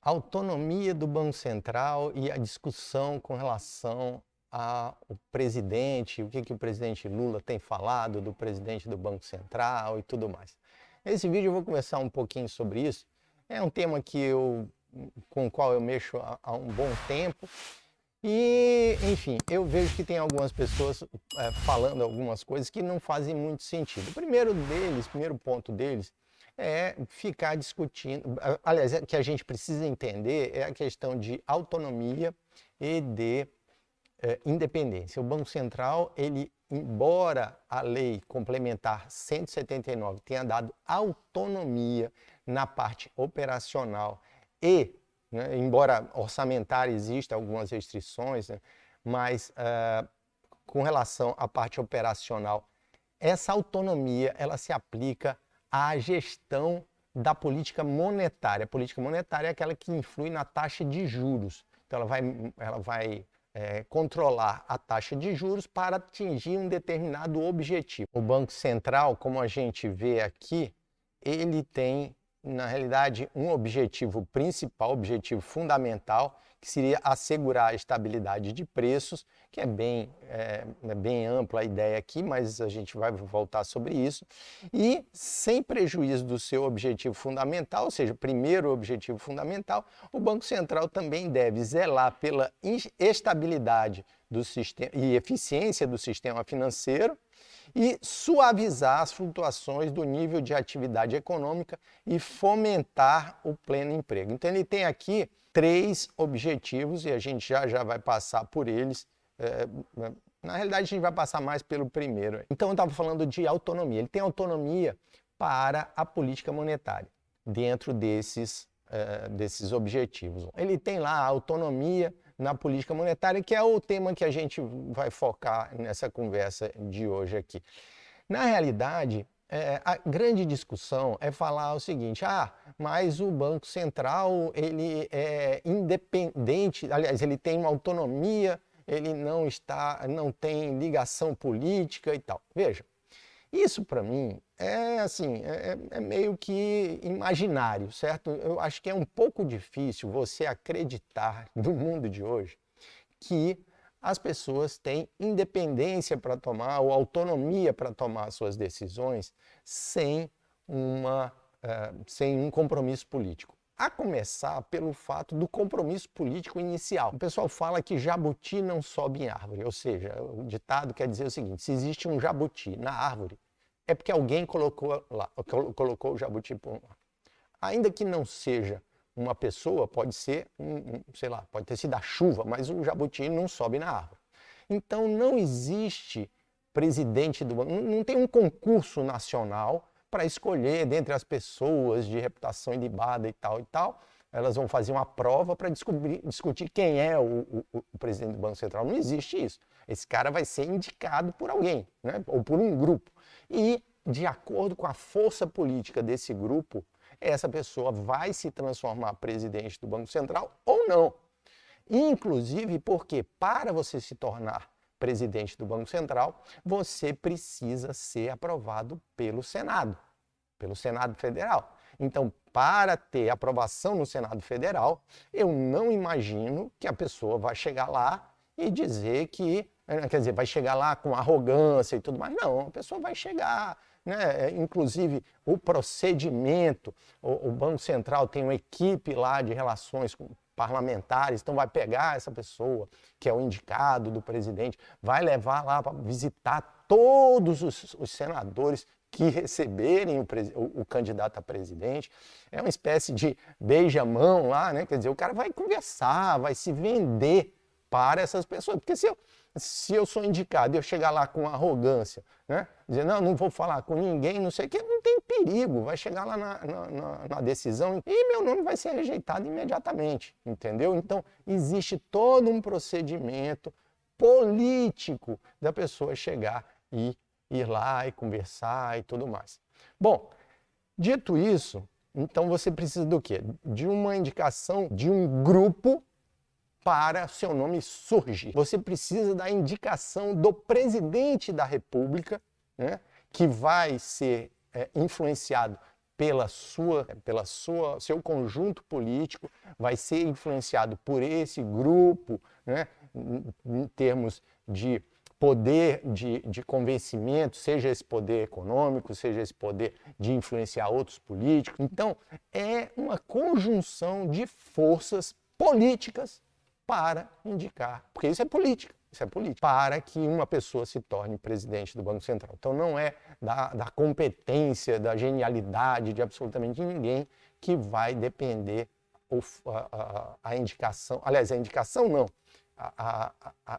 A autonomia do Banco Central e a discussão com relação ao presidente, o que o presidente Lula tem falado do presidente do Banco Central e tudo mais. Nesse vídeo eu vou conversar um pouquinho sobre isso. É um tema com o qual eu mexo há um bom tempo. E, enfim, eu vejo que tem algumas pessoas falando algumas coisas que não fazem muito sentido. O primeiro ponto deles é ficar discutindo, aliás, que a gente precisa entender é a questão de autonomia e de independência. O Banco Central, embora a lei complementar 179 tenha dado autonomia na parte operacional e, né, embora orçamentária exista algumas restrições, né, mas com relação à parte operacional, essa autonomia ela se aplica à gestão da política monetária. A política monetária é aquela que influi na taxa de juros. Então ela vai controlar a taxa de juros para atingir um determinado objetivo. O Banco Central, como a gente vê aqui, ele tem, na realidade, um objetivo principal, objetivo fundamental, que seria assegurar a estabilidade de preços, que é bem ampla a ideia aqui, mas a gente vai voltar sobre isso, e sem prejuízo do seu objetivo fundamental, ou seja, primeiro objetivo fundamental, o Banco Central também deve zelar pela estabilidade do sistema e eficiência do sistema financeiro e suavizar as flutuações do nível de atividade econômica e fomentar o pleno emprego. Então ele tem aqui 3 objetivos e a gente já vai passar por eles. Na realidade, a gente vai passar mais pelo primeiro. Então eu estava falando de autonomia. Ele tem autonomia para a política monetária dentro desses objetivos. Ele tem lá a autonomia na política monetária, que é o tema que a gente vai focar nessa conversa de hoje aqui. Na realidade, a grande discussão é falar o seguinte: mas o Banco Central ele é independente, aliás, ele tem uma autonomia, ele não tem ligação política e tal. Veja, isso para mim é meio que imaginário, certo? Eu acho que é um pouco difícil você acreditar no mundo de hoje que as pessoas têm independência para tomar ou autonomia para tomar suas decisões sem um compromisso político. A começar pelo fato do compromisso político inicial. O pessoal fala que jabuti não sobe em árvore, ou seja, o ditado quer dizer o seguinte: se existe um jabuti na árvore, é porque alguém colocou o jabuti por lá. Ainda que não seja uma pessoa, pode ser, sei lá, pode ter sido a chuva, mas o jabuti não sobe na árvore. Então não existe presidente do banco, não tem um concurso nacional para escolher dentre as pessoas de reputação ilibada e tal. Elas vão fazer uma prova para discutir quem é o presidente do Banco Central. Não existe isso. Esse cara vai ser indicado por alguém, né? Ou por um grupo. E, de acordo com a força política desse grupo, essa pessoa vai se transformar presidente do Banco Central ou não. Inclusive porque, para você se tornar presidente do Banco Central, você precisa ser aprovado pelo Senado Federal. Então, para ter aprovação no Senado Federal, eu não imagino que a pessoa vai chegar lá e dizer que, quer dizer, vai chegar lá com arrogância e tudo mais. Não, a pessoa vai chegar, né? Inclusive, o procedimento, o Banco Central tem uma equipe lá de relações com parlamentares, então vai pegar essa pessoa, que é o indicado do presidente, vai levar lá para visitar todos os senadores que receberem o candidato a presidente. É uma espécie de beija-mão lá, né? Quer dizer, o cara vai conversar, vai se vender para essas pessoas. Porque se eu sou indicado e eu chegar lá com arrogância, né? Dizer, não vou falar com ninguém, não sei o quê, não tem perigo. Vai chegar lá na decisão e meu nome vai ser rejeitado imediatamente, entendeu? Então, existe todo um procedimento político da pessoa chegar e ir lá e conversar e tudo mais. Bom, dito isso, então você precisa do quê? De uma indicação de um grupo para seu nome surgir. Você precisa da indicação do presidente da República, né, que vai ser influenciado seu conjunto político, vai ser influenciado por esse grupo, né, em termos de poder de convencimento, seja esse poder econômico, seja esse poder de influenciar outros políticos. Então, é uma conjunção de forças políticas para indicar, porque isso é política, para que uma pessoa se torne presidente do Banco Central. Então não é da competência, da genialidade de absolutamente ninguém que vai depender a indicação, aliás, a indicação não,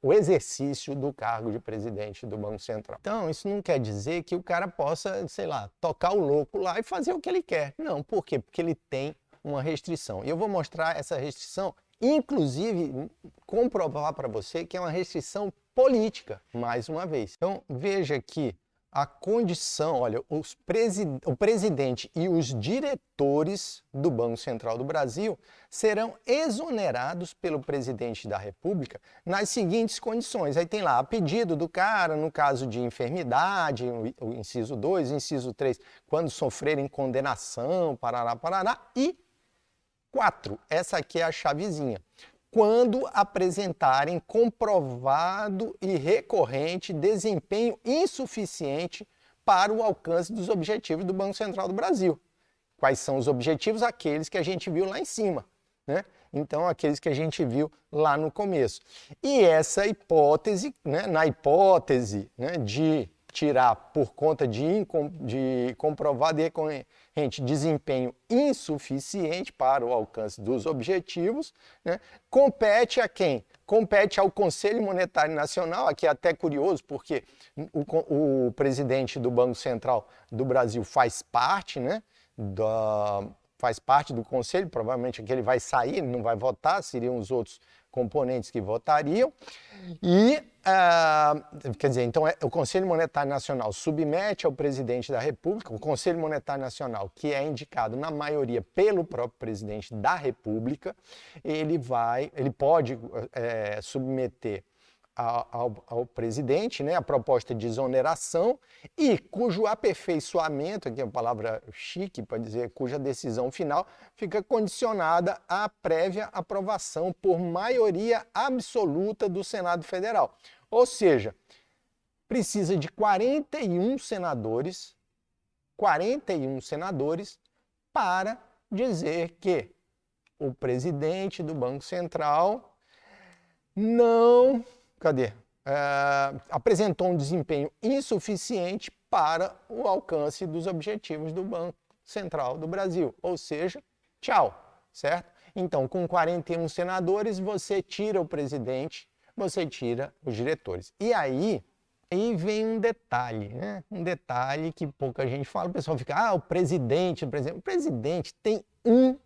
o exercício do cargo de presidente do Banco Central. Então, isso não quer dizer que o cara possa, sei lá, tocar o louco lá e fazer o que ele quer. Não, por quê? Porque ele tem uma restrição. E eu vou mostrar essa restrição, inclusive comprovar para você que é uma restrição política, mais uma vez. Então, veja que a condição, olha, o presidente e os diretores do Banco Central do Brasil serão exonerados pelo presidente da República nas seguintes condições. Aí tem lá, a pedido do cara, no caso de enfermidade, o inciso 2, inciso 3, quando sofrerem condenação, parará, e 4, essa aqui é a chavezinha. Quando apresentarem comprovado e recorrente desempenho insuficiente para o alcance dos objetivos do Banco Central do Brasil. Quais são os objetivos? Aqueles que a gente viu lá em cima, né? Então, aqueles que a gente viu lá no começo. E essa hipótese, né, na hipótese, né, de tirar por conta de comprovado e recorrente desempenho insuficiente para o alcance dos objetivos, né, compete a quem? Compete ao Conselho Monetário Nacional. Aqui é até curioso, porque o presidente do Banco Central do Brasil faz parte, né, faz parte do Conselho, provavelmente aqui ele vai sair, não vai votar, seriam os outros componentes que votariam. E, quer dizer, então o Conselho Monetário Nacional submete ao presidente da República, o Conselho Monetário Nacional, que é indicado na maioria pelo próprio presidente da República, ele pode submeter ao presidente, né, a proposta de exoneração e cujo aperfeiçoamento, aqui é uma palavra chique para dizer cuja decisão final, fica condicionada à prévia aprovação por maioria absoluta do Senado Federal. Ou seja, precisa de 41 senadores para dizer que o presidente do Banco Central não apresentou um desempenho insuficiente para o alcance dos objetivos do Banco Central do Brasil. Ou seja, tchau, certo? Então, com 41 senadores, você tira o presidente, você tira os diretores. E aí vem um detalhe, né? Um detalhe que pouca gente fala, o pessoal fica, o presidente. O presidente tem um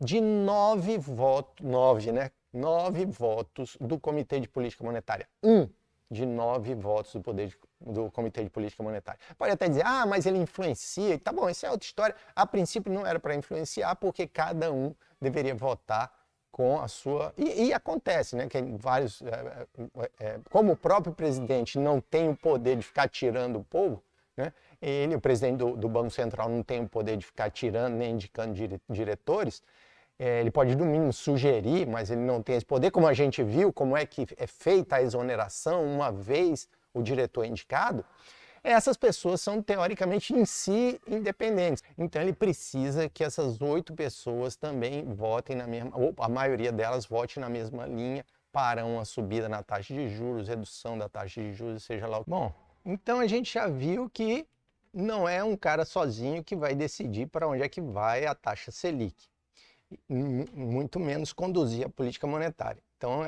de 9 votos, 9, né? 9 votos do Comitê de Política Monetária. Um de 9 votos do Comitê de Política Monetária. Pode até dizer, mas ele influencia. Tá bom, isso é outra história. A princípio não era para influenciar, porque cada um deveria votar com a sua... E acontece, né? Que vários... como o próprio presidente não tem o poder de ficar tirando o povo, né? O presidente do Banco Central não tem o poder de ficar tirando nem indicando diretores, ele pode, no mínimo, sugerir, mas ele não tem esse poder, como a gente viu, como é que é feita a exoneração uma vez o diretor indicado. Essas pessoas são, teoricamente, em si, independentes. Então, ele precisa que essas 8 pessoas também votem na mesma, ou a maioria delas vote na mesma linha para uma subida na taxa de juros, redução da taxa de juros, seja lá o que. Bom, então a gente já viu que não é um cara sozinho que vai decidir para onde é que vai a taxa Selic. Muito menos conduzir a política monetária. Então,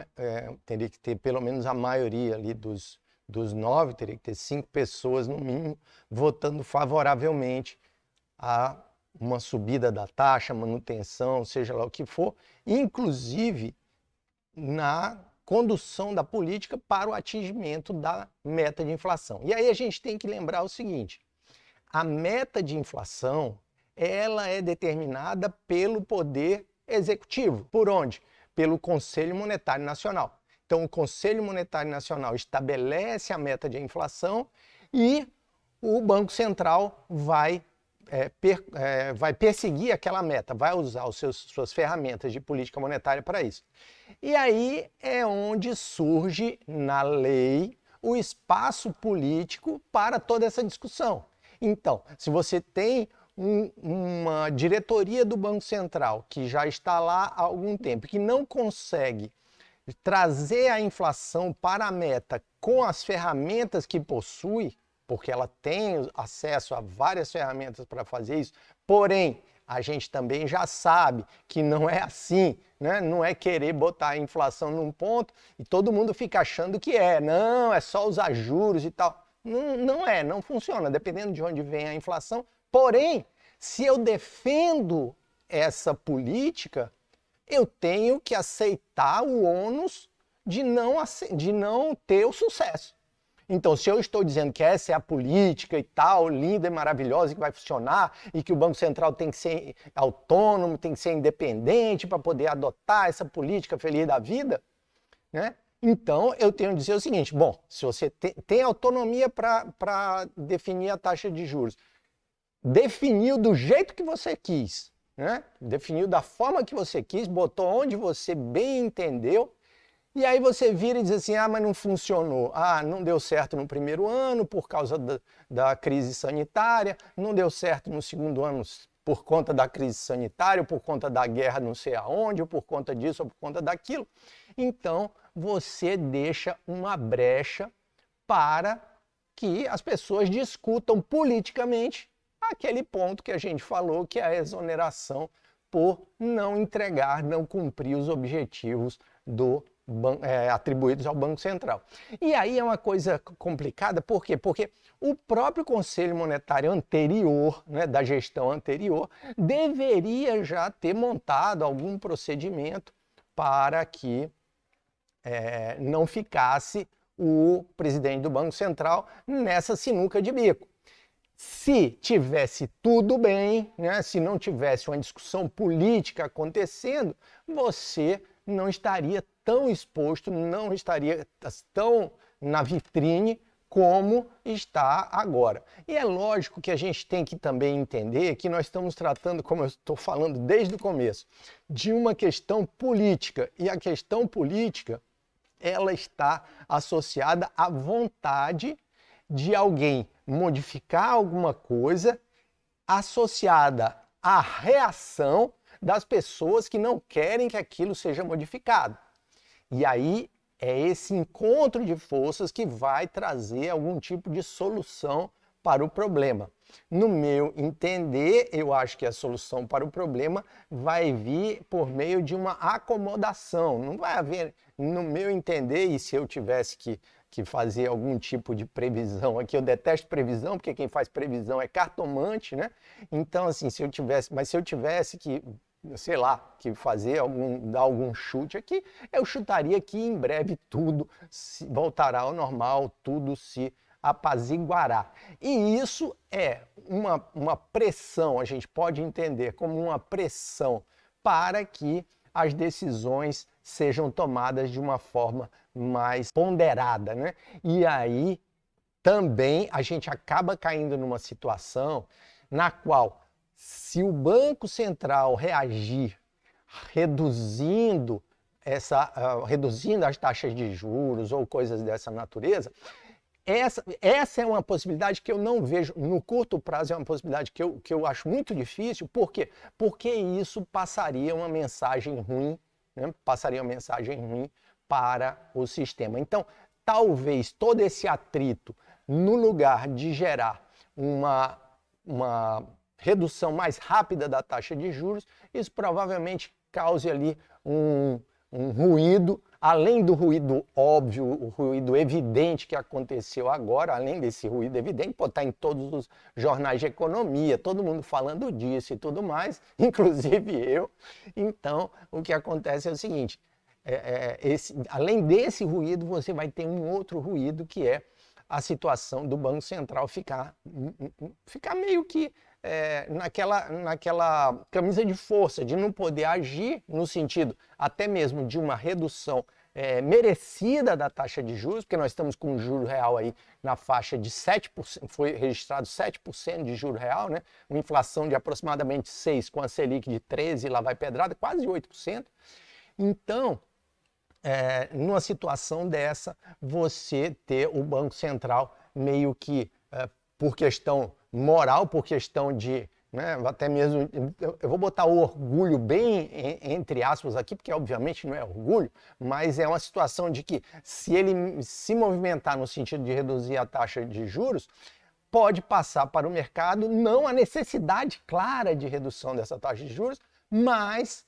teria que ter pelo menos a maioria ali dos 9, teria que ter 5 pessoas, no mínimo, votando favoravelmente a uma subida da taxa, manutenção, seja lá o que for, inclusive na condução da política para o atingimento da meta de inflação. E aí a gente tem que lembrar o seguinte, a meta de inflação ela é determinada pelo Poder Executivo. Por onde? Pelo Conselho Monetário Nacional. Então, o Conselho Monetário Nacional estabelece a meta de inflação e o Banco Central vai vai perseguir aquela meta, vai usar suas ferramentas de política monetária para isso. E aí é onde surge na lei o espaço político para toda essa discussão. Então, se você tem uma diretoria do Banco Central que já está lá há algum tempo, que não consegue trazer a inflação para a meta com as ferramentas que possui, porque ela tem acesso a várias ferramentas para fazer isso, porém, a gente também já sabe que não é assim, né? Não é querer botar a inflação num ponto e todo mundo fica achando que não, é só usar juros e tal. Não funciona, dependendo de onde vem a inflação. Porém, se eu defendo essa política, eu tenho que aceitar o ônus de não ter o sucesso. Então, se eu estou dizendo que essa é a política e tal, linda e maravilhosa, que vai funcionar, e que o Banco Central tem que ser autônomo, tem que ser independente para poder adotar essa política feliz da vida, né? Então, eu tenho que dizer o seguinte, bom, se você tem autonomia para definir a taxa de juros, definiu do jeito que você quis, né? Definiu da forma que você quis, botou onde você bem entendeu, e aí você vira e diz assim, mas não funcionou. Não deu certo no primeiro ano por causa da crise sanitária, não deu certo no segundo ano por conta da crise sanitária, ou por conta da guerra não sei aonde, ou por conta disso, ou por conta daquilo. Então, você deixa uma brecha para que as pessoas discutam politicamente aquele ponto que a gente falou, que é a exoneração por não entregar, não cumprir os objetivos atribuídos ao Banco Central. E aí é uma coisa complicada, por quê? Porque o próprio Conselho Monetário anterior, né, da gestão anterior, deveria já ter montado algum procedimento para que não ficasse o presidente do Banco Central nessa sinuca de bico. Se tivesse tudo bem, né, se não tivesse uma discussão política acontecendo, você não estaria tão exposto, não estaria tão na vitrine como está agora. E é lógico que a gente tem que também entender que nós estamos tratando, como eu estou falando desde o começo, de uma questão política. E a questão política, ela está associada à vontade de alguém modificar alguma coisa associada à reação das pessoas que não querem que aquilo seja modificado. E aí é esse encontro de forças que vai trazer algum tipo de solução para o problema. No meu entender, eu acho que a solução para o problema vai vir por meio de uma acomodação. Não vai haver, no meu entender, e se eu tivesse que fazer algum tipo de previsão aqui, eu detesto previsão, porque quem faz previsão é cartomante, né? Então, assim, se eu tivesse que, sei lá, que dar algum chute aqui, eu chutaria que em breve tudo voltará ao normal, tudo se apaziguará. E isso é uma pressão, a gente pode entender como uma pressão para que as decisões sejam tomadas de uma forma mais ponderada, né? E aí também a gente acaba caindo numa situação na qual, se o Banco Central reagir reduzindo as taxas de juros ou coisas dessa natureza, essa é uma possibilidade que eu não vejo no curto prazo, é uma possibilidade que eu acho muito difícil. Por quê? Porque isso passaria uma mensagem ruim, né? Passaria uma mensagem ruim para o sistema. Então, talvez todo esse atrito, no lugar de gerar uma redução mais rápida da taxa de juros, isso provavelmente cause ali um ruído, além do ruído óbvio, o ruído evidente que aconteceu agora, além desse ruído evidente, pode estar em todos os jornais de economia, todo mundo falando disso e tudo mais, inclusive eu. Então, o que acontece é o seguinte, além desse ruído, você vai ter um outro ruído, que é a situação do Banco Central ficar meio que naquela camisa de força, de não poder agir no sentido até mesmo de uma redução merecida da taxa de juros, porque nós estamos com um juro real aí na faixa de 7%, foi registrado 7% de juro real, né? Uma inflação de aproximadamente 6%, com a Selic de 13%, lá vai pedrada, quase 8%. Então, numa situação dessa, você ter o Banco Central meio que, por questão moral, por questão de, né, até mesmo, eu vou botar o orgulho bem entre aspas aqui, porque obviamente não é orgulho, mas é uma situação de que se ele se movimentar no sentido de reduzir a taxa de juros, pode passar para o mercado não a necessidade clara de redução dessa taxa de juros, mas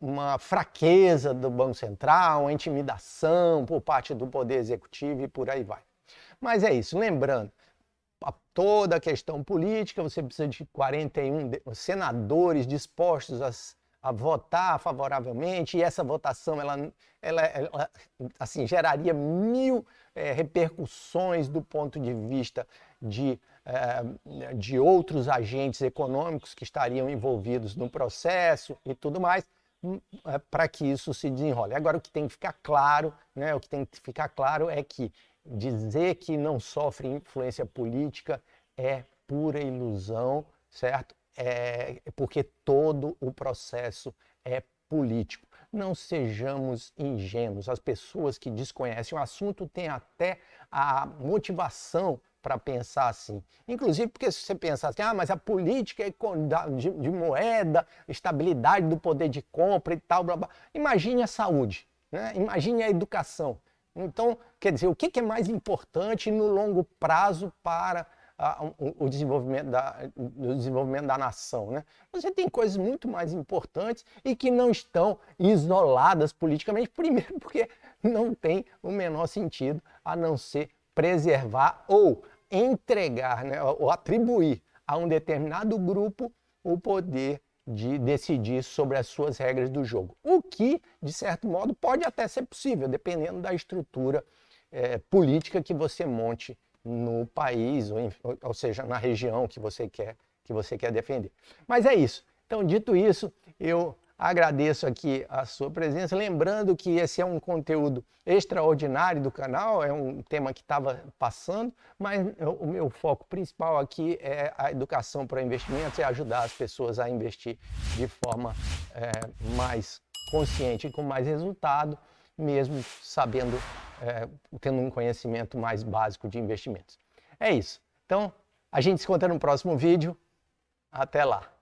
uma fraqueza do Banco Central, uma intimidação por parte do Poder Executivo e por aí vai. Mas é isso, lembrando, toda a questão política, você precisa de 41 senadores dispostos a votar favoravelmente, e essa votação ela assim, geraria mil repercussões do ponto de vista de outros agentes econômicos que estariam envolvidos no processo e tudo mais, para que isso se desenrole. Agora, o que tem que ficar claro, né, o que tem que ficar claro é que dizer que não sofre influência política é pura ilusão, certo? Porque todo o processo é político. Não sejamos ingênuos. As pessoas que desconhecem o assunto têm até a motivação para pensar assim. Inclusive porque se você pensar assim, mas a política é de moeda, estabilidade do poder de compra e tal, blá, blá. Imagine a saúde, né? Imagine a educação. Então, quer dizer, o que é mais importante no longo prazo para o desenvolvimento da nação, né? Você tem coisas muito mais importantes e que não estão isoladas politicamente, primeiro porque não tem o menor sentido a não ser preservar ou entregar, né, ou atribuir a um determinado grupo o poder de decidir sobre as suas regras do jogo. O que, de certo modo, pode até ser possível, dependendo da estrutura política que você monte no país, ou seja, na região que você quer defender. Mas é isso. Então, dito isso, eu agradeço aqui a sua presença, lembrando que esse é um conteúdo extraordinário do canal, é um tema que estava passando, mas o meu foco principal aqui é a educação para investimentos, é ajudar as pessoas a investir de forma mais consciente e com mais resultado, mesmo sabendo, tendo um conhecimento mais básico de investimentos. É isso. Então, a gente se encontra no próximo vídeo. Até lá!